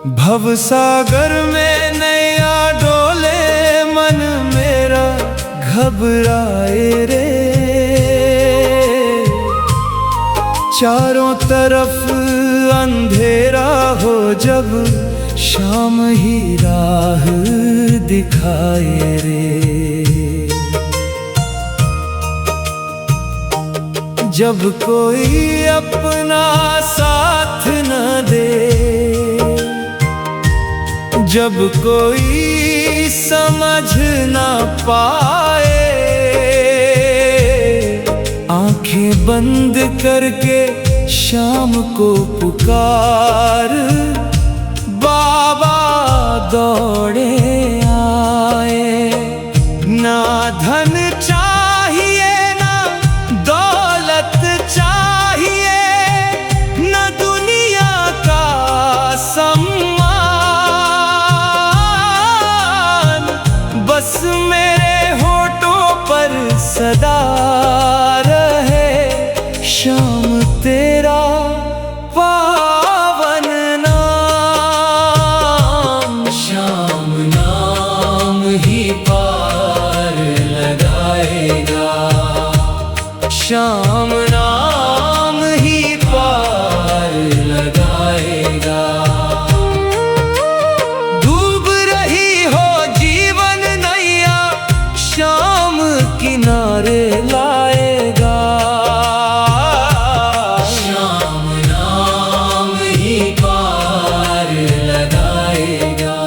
भवसागर में नैया डोले मन मेरा घबराए रे। चारों तरफ अंधेरा हो जब शाम ही राह दिखाए रे। जब कोई अपना साथ न दे, जब कोई समझ न पाए, आंखें बंद करके शाम को पुकार बाबा दौड़े आए। ना धन चाहिए ना दौलत चाहिए, ना दुनिया का सम्मान, बस मेरे होठों पर सदा रहे शाम तेरा पावन नाम। शाम नाम ही पार लगाएगा, शाम नाम ही पार लगाएगा। डूब रही हो जीवन नैया, शाम किनारे लाएगा। शाम नाम ही पार लगाएगा।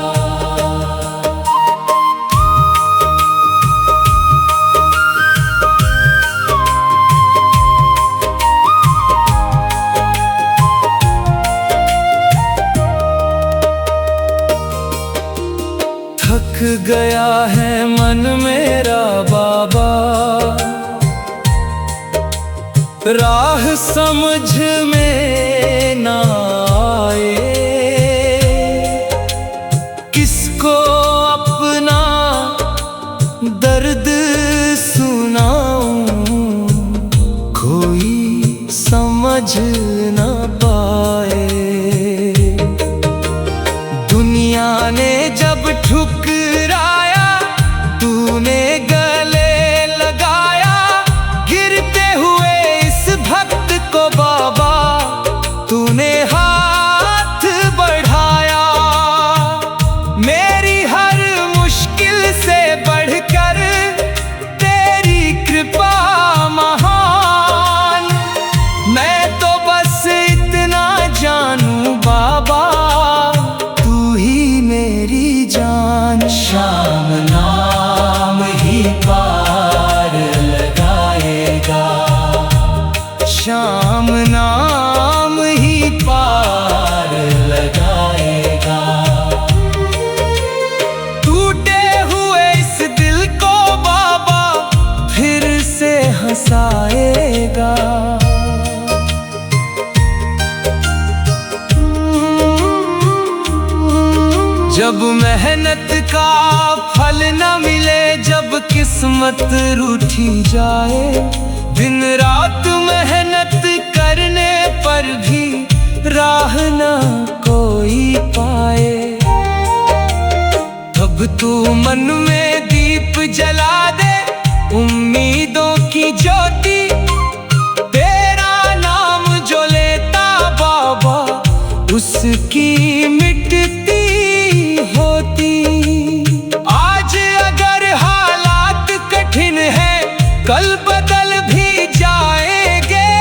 थक गया है मन मेरा बाबा, राह समझ में ना आए। किसको अपना दर्द सुनाऊं, कोई समझ ना पाए। दुनिया ने जब ठुकराया, तूने गले लगाया। गिरते हुए इस भक्त को बाबा तूने हाथ बढ़ाया। मेरी हर मुश्किल से बढ़कर तेरी कृपा महान। मैं तो बस इतना जानूं बाबा, तू ही मेरी जान। शाम नाम ही पार लगाएगा, शाम नाम ही पार लगाएगा। टूटे हुए इस दिल को बाबा फिर से हंसाएगा। जब मेहनत का फल न मिले, जब किस्मत रूठी जाए, दिन रात मेहनत करने पर भी राह न कोई पाए, तब तू मन में दीप जला दे उम्मीदों की ज्योति। तेरा नाम जो लेता बाबा, उसकी मिटती होती। आज अगर हालात कठिन है, कल बदल भी जाएंगे।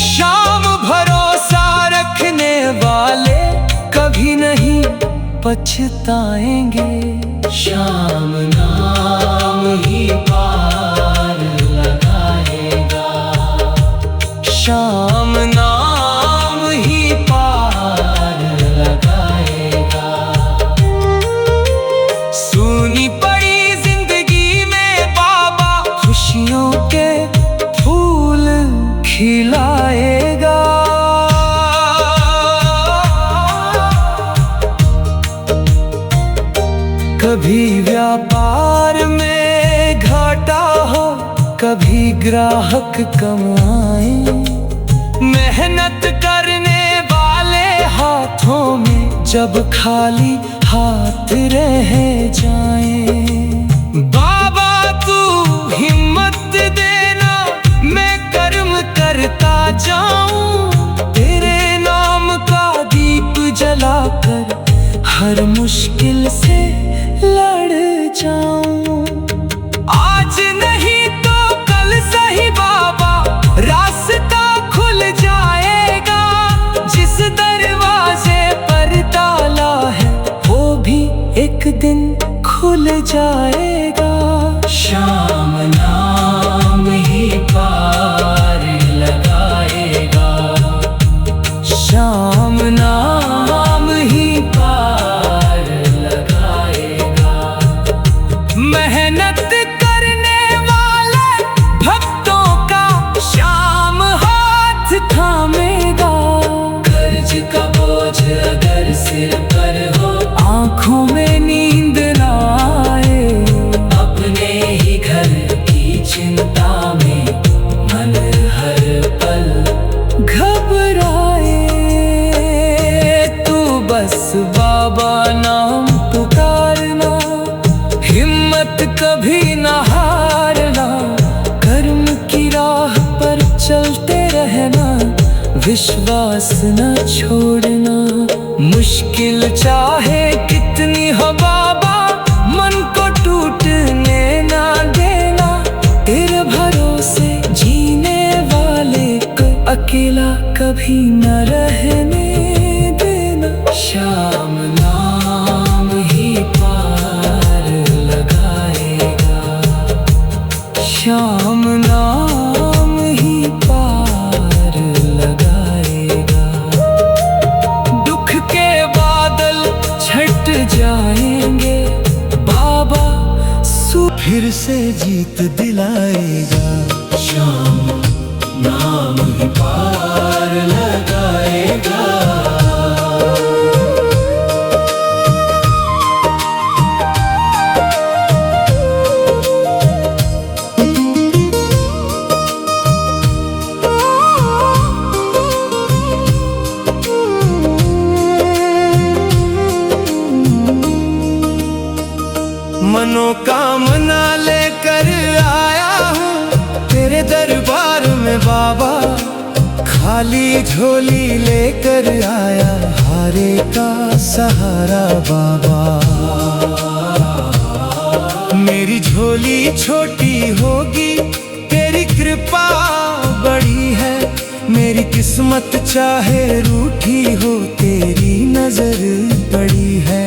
शाम भरोसा रखने वाले कभी नहीं पछताएंगे। शाम नाम ही पार लगाएगा, शाम नाम ही पार लगाएगा। सुनी पड़ी जिंदगी में बाबा, खुशियों के फूल खिलाएगा। कभी व्यापार में घाटा हो, कभी ग्राहक कम आए। मेहनत करने वाले हाथों में जब खाली हाथ रह जाएं। बाबा तू हिम्मत देना, मैं कर्म करता जाऊं, तेरे नाम का दीप जलाकर हर मुश्किल से लड़ जाऊं। आज नहीं तो कल सही बाबा रास्ता खुल जाएगा, जिस दरवाजे पर ताला है वो भी एक दिन खुल जाएगा। शाम नाम ही पार लगाएगा, शाम नाम ही पार लगाएगा। मेहनत करने वाले भक्तों का शाम हाथ थामेगा। कर्ज का बोझ अगर सिर पर हो, आंखों में नींद ना आए, अपने ही घर की चिंता में मन हर पल घबराए। तू बस बाबा नाम पुकारना, हिम्मत कभी न हारना, कर्म की राह पर चलते रहना, विश्वास न छोड़ना। मुश्किल चाहे कितनी हो बाबा, मन को टूटने ना देना, तेरे भरोसे जीने वाले को अकेला कभी न रहने देना। शाम नाम ही पार लगाएगा, शाम नाम ही पार लगाएगा। दुख के बादल छट जाएंगे, बाबा फिर से जीत दिलाएगा। शाम नाम ही पार लगाएगा। मनोकामना लेकर आया हूँ तेरे दरबार में बाबा, खाली झोली लेकर आया हारे का सहारा बाबा। मेरी झोली छोटी होगी, तेरी कृपा बड़ी है, मेरी किस्मत चाहे रूठी हो, तेरी नजर बड़ी है।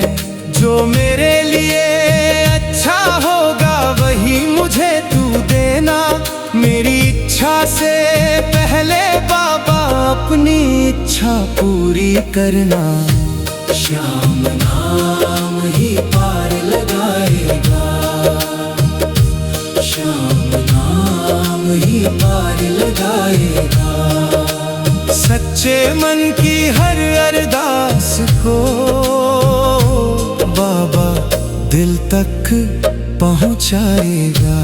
जो मेरे लिए अच्छा होगा वही मुझे तू देना, मेरी इच्छा से पहले बाबा अपनी इच्छा पूरी करना। शाम नाम ही पार लगाएगा, शाम नाम ही पार लगाएगा। सच्चे मन की हर अरदास को बाबा दिल तक पहुंचाएगा।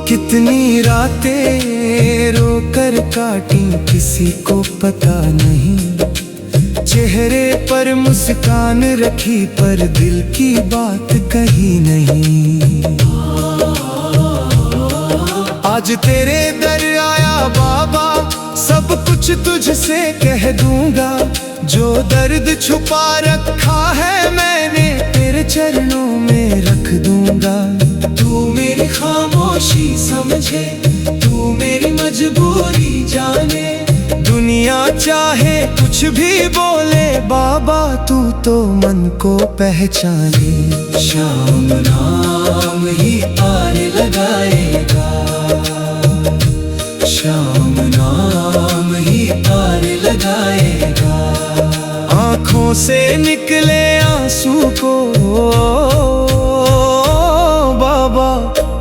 कितनी रातें रोकर काटी किसी को पता नहीं, चेहरे पर मुस्कान रखी पर दिल की बात कही नहीं। आज तेरे दर आया बाबा, सब कुछ तुझसे कह दूंगा, जो दर्द छुपा रखा है मैंने तेरे चरणों में रख दूंगा। तू मेरी खामोशी समझे, तू मेरी मजबूरी जाने, दुनिया चाहे कुछ भी बोले बाबा तू तो मन को पहचाने। शाम नाम ही पार लगाएगा, शाम नाम ही पार लगाएगा। आँखों से निकले आंसू को बाबा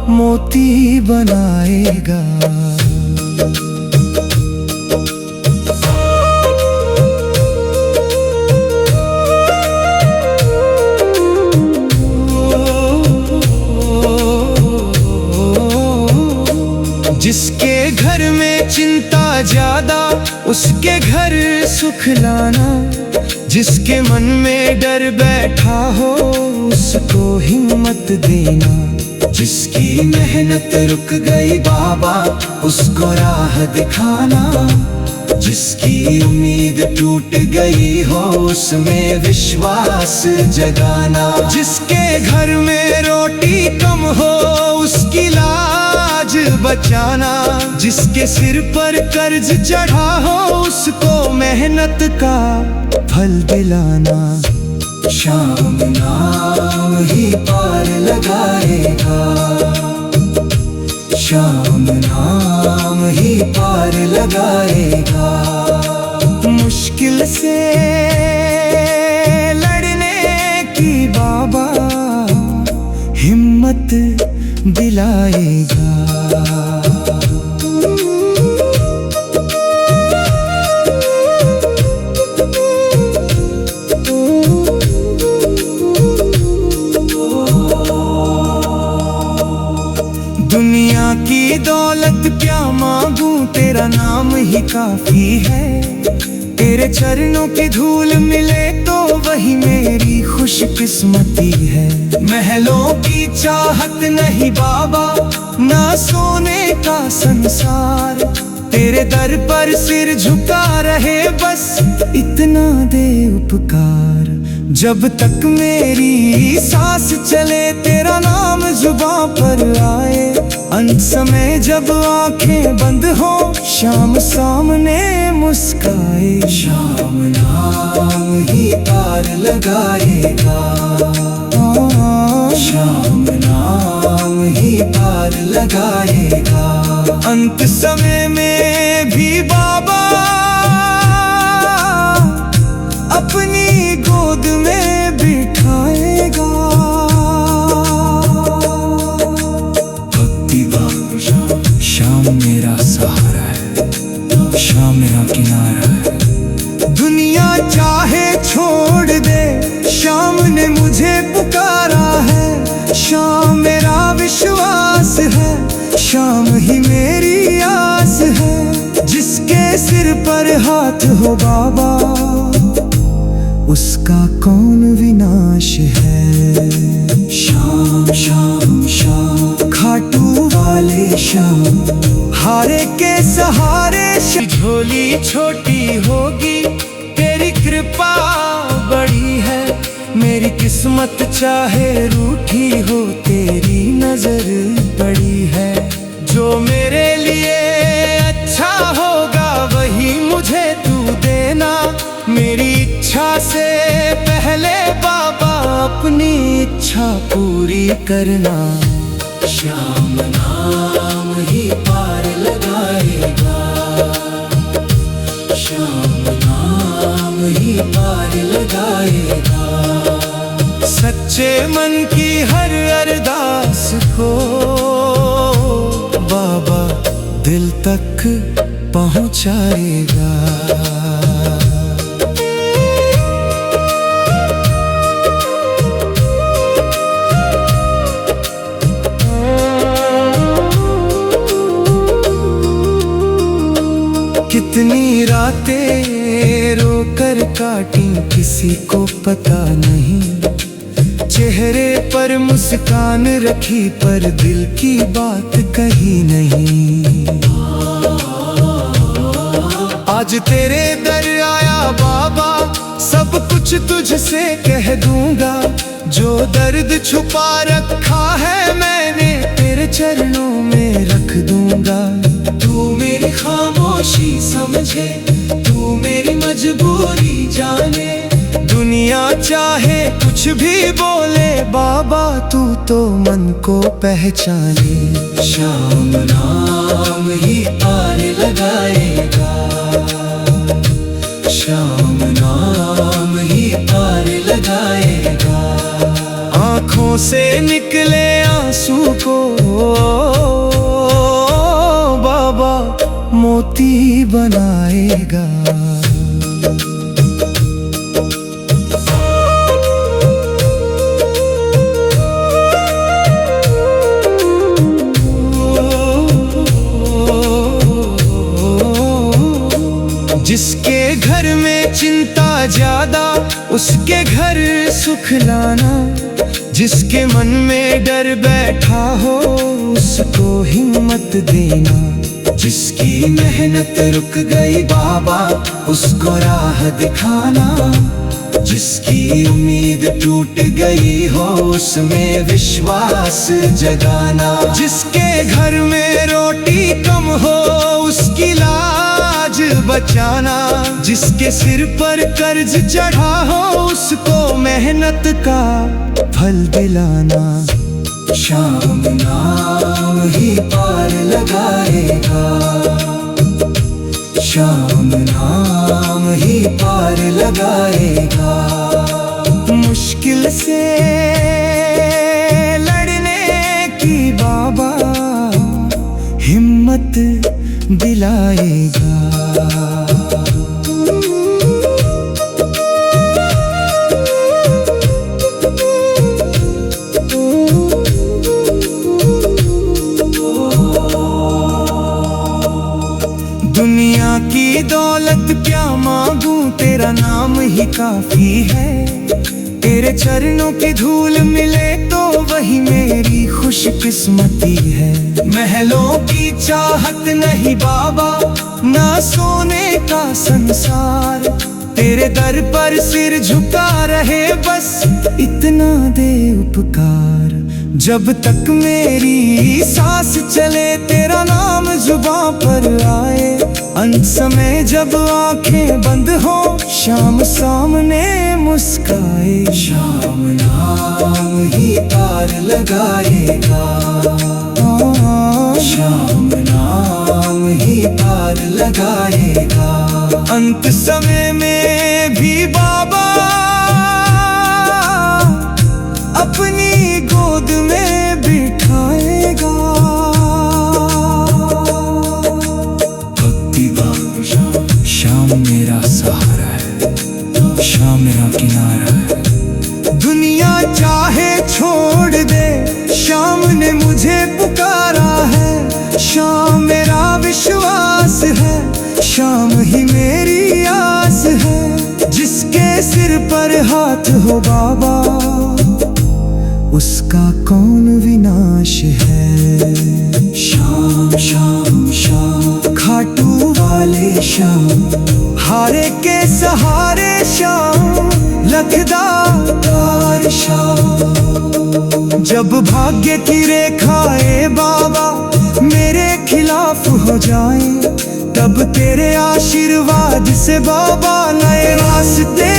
मोती बनाएगा। घर में चिंता ज्यादा उसके घर सुख लाना, जिसके मन में डर बैठा हो उसको हिम्मत देना, जिसकी मेहनत रुक गई बाबा उसको राह दिखाना, जिसकी उम्मीद टूट गई हो उसमें विश्वास जगाना, जिसके घर में रोटी कम हो उसकी लाज बचाना, जिसके सिर पर कर्ज चढ़ा हो उसको मेहनत का फल दिलाना। शाम नाम ही पार लगाएगा, शाम नाम ही पार लगाएगा। मुश्किल से लड़ने की बाबा हिम्मत दिलाएगा। दुनिया की दौलत क्या मांगू, तेरा नाम ही काफी है। तेरे चरणों की धूल मिले तो वही मेरी खुशकिस्मती है। महलों की चाहत नहीं बाबा, ना सोने का संसार, तेरे दर पर सिर झुका रहे बस इतना दे उपकार। जब तक मेरी सांस चले तेरा नाम जुबां पर आए, अंत समय जब आंखें बंद हो शाम सामने मुस्काए। शाम नाम ही पार लगाएगा, शाम नाम ही पार लगाएगा। अंत समय में भी बाबा अपनी गोद में बिठाएगा। भक्ति बाबा शाम मेरा सहारा है, शाम मेरा किनारा है। दुनिया चाहे छोड़ दे शाम ने मुझे पुकारा है। शाम मेरा विश्वास है, शाम ही मेरी आस है। जिसके सिर पर हाथ हो बाबा उसका कौन विनाश है। शाम शाम शाम खाटू वाले शाम, हारे के सहारे झोली छोटी होगी तेरी कृपा बड़ी है। मेरी किस्मत चाहे रूठी हो तेरी नजर बड़ी है। जो मेरे लिए अच्छा होगा वही मुझे तू देना। मेरी इच्छा से पहले बाबा अपनी इच्छा पूरी करना। शाम नाम ही पार लगाएगा, शाम नाम ही पार लगाएगा। सच्चे मन की हर अरदास को बाबा दिल तक पहुंचाएगा। कितनी रातें रोकर काटी किसी को पता नहीं। चेहरे पर मुस्कान रखी पर दिल की बात कही नहीं। आज तेरे दर आया बाबा, सब कुछ तुझसे कह दूंगा। जो दर्द छुपा रखा है मैंने तेरे चरणों में रख दूंगा। तू मेरी खामोशी समझे, तू मेरी मजबूरी जाने। दुनिया चाहे कुछ भी बोले बाबा तू तो मन को पहचाने। शाम नाम ही पार लगाएगा, शाम नाम ही पार लगाएगा। आँखों से निकले आंसू को बाबा मोती बनाएगा। उसके घर सुख लाना, जिसके मन में डर बैठा हो उसको हिम्मत देना। जिसकी मेहनत रुक गई बाबा उसको राह दिखाना, जिसकी उम्मीद टूट गई हो उसमें विश्वास जगाना। जिसके घर में रोटी कम हो उसकी लाज बचाना, जिसके सिर पर कर्ज चढ़ा हो उसको मेहनत का फल दिलाना। शाम नाम ही पार लगाएगा, शाम नाम ही पार लगाएगा। मुश्किल से लड़ने की बाबा हिम्मत दिलाएगा। दुनिया की दौलत क्या मांगूं, तेरा नाम ही काफी है। तेरे चरणों की धूल मिले तो वही मेरी खुशकिस्मती है। महलों की चाहत नहीं बाबा, ना सोने का संसार, तेरे दर पर सिर झुका रहे बस इतना दे उपकार। जब तक मेरी सांस चले तेरा नाम जुबां पर आए, अंत समय जब आंखें बंद हो शाम सामने मुस्काए। शाम नाम ही पार लगाएगा, शाम नाम ही पार लगाएगा। अंत समय में भी बाबा अपनी गोद में बिठाएगा। शाम मेरा सहारा है, शाम मेरा किनारा है। दुनिया चाहे छोड़ दे शाम ने मुझे पुकारा है। शाम मेरा विश्वास है, शाम ही मेरी आस है। जिसके सिर पर हाथ हो बाबा उसका कौन विनाश है। शाम शाम शाम खाटू वाले शाम, हारे के सहारे शाम, लखदार शाम। जब भाग्य की रेखाएं बाबा मेरे खिलाफ हो जाए, तब तेरे आशीर्वाद से बाबा नए रास्ते